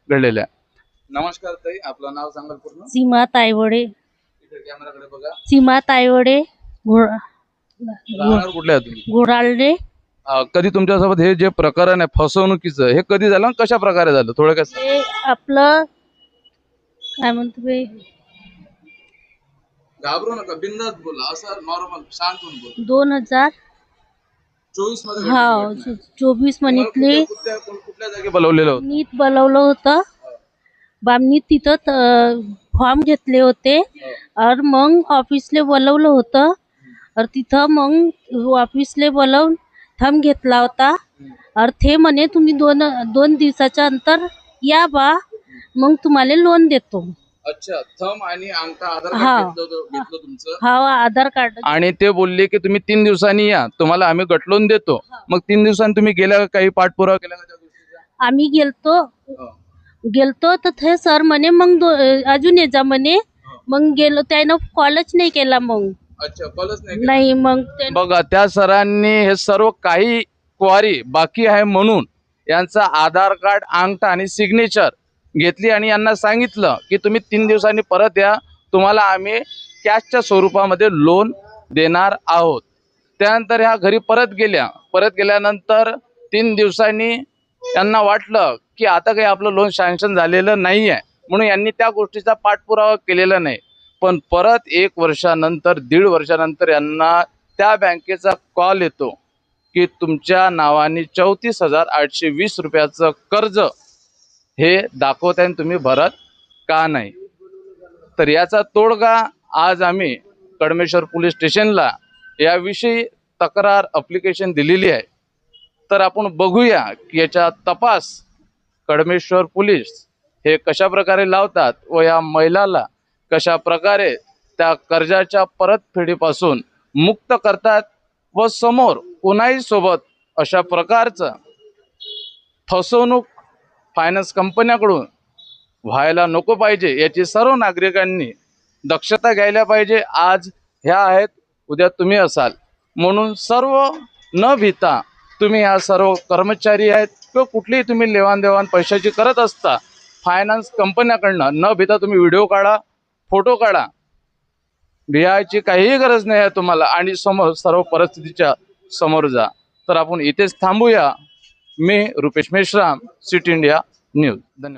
घडलेल्या आहे. नमस्कार ताई, आपलं नाव सांगाल पूर्ण? सीमा तायवडे. इकडे कॅमेराकडे बघा. सीमा तायवडे राहणार कुठले आहे तुम्ही? घोराळडे. कधी तुमच्यासोबत हे जे प्रकरण आहे फसवणुकीचं, हे कधी झालं, कशा प्रकारे झालं, थोडं काय सांगा. ते आपलं काय म्हणतो बे, घाबरू नका, बिंदास बोला, असं नॉर्मल शांत होऊन बोला. 2024 मध्ये हा घडलेली घटना आहे. 24 मनीतले कुठल्या जागी बोलवलेलं होतं? नीट बोलवलं होतं. बामणी तिथं फॉर्म घेतले होते और मग ऑफिसले बोलवलं होतं और तिथं मग ऑफिसले बोलवून थंब घेतला होता और ते म्हणे तुम्ही दोन दिवसाच्या अंतर या बा, मग तुम्हाला लोन देतो. अच्छा, थंब आणि अंगठा आधार हा. कार्ड घेतलं तुमचं. हा आधार कार्ड. आणि ते बोलले की तुम्ही 3 दिवसांनी या, तुम्हाला आम्ही गटलोन देतो. मग 3 दिवसांनी तुम्ही गेल्या का, काही पाठपुरावा केला का त्या गोष्टीचा? आम्ही गेलतो हो. तर ते सर म्हणे मग अजून ये जा म्हणे. मग गेलो, त्यानं कॉलच नाही केला. मग अच्छा, कॉलच नाही केला. नाही मग बघा, त्या सरांनी हे सर्व काही क्वारी बाकी आहे म्हणून यांचा आधार कार्ड, अंगठा आणि सिग्नेचर घेतली आणि यांना सांगितलं की तुम्ही 3 दिवसांनी परत या, तुम्हाला आम्ही कॅशच्या स्वरूपामध्ये लोन देणार आहोत. त्यानंतर ह्या घरी परत गेल्यानंतर 3 दिवसांनी यांना वाटलं की आता काही आपलं लोन सँक्शन झालेलं नाही आहे, म्हणून यांनी त्या गोष्टीचा पाठपुरावा केलेला नाही. पण परत 1 वर्षानंतर, 1.5 वर्षानंतर यांना त्या बँकेचा कॉल येतो की तुमच्या नावाने 34,820 रुपयाचं कर्ज हे दाखवताय, तुम्ही भरत का नाही. तर याचा तोडगा आज आम्ही कडमेश्वर पोलीस स्टेशनला याविषयी तक्रार ॲप्लिकेशन दिलेली आहे. तर आपण बघूया की याचा तपास कडमेश्वर पोलीस हे कशा प्रकारे लावतात व या महिलाला कशा प्रकारे त्या कर्जाच्या परतफेडीपासून मुक्त करतात व समोर कोणाही सोबत अशा प्रकारचं फसवणूक फायनान्स कंपन्याकडून व्हायला नको पाहिजे, याची सर्व नागरिकांनी दक्षता घ्यायला पाहिजे. आज ह्या आहेत, उद्या तुम्ही असाल, म्हणून सर्व न भीता तुम्ही ह्या सर्व कर्मचारी आहेत किंवा कुठलीही तुम्ही लेवाणदेवाण पैशाची करत असता फायनान्स कंपन्याकडनं, न भीता तुम्ही व्हिडिओ काढा, फोटो काढा. भियायची काहीही गरज नाही आहे तुम्हाला आणि समोर सर्व परिस्थितीच्या समोर जा. तर आपण इथेच थांबूया. मी Rupesh Meshram, city India news. धन्यवाद.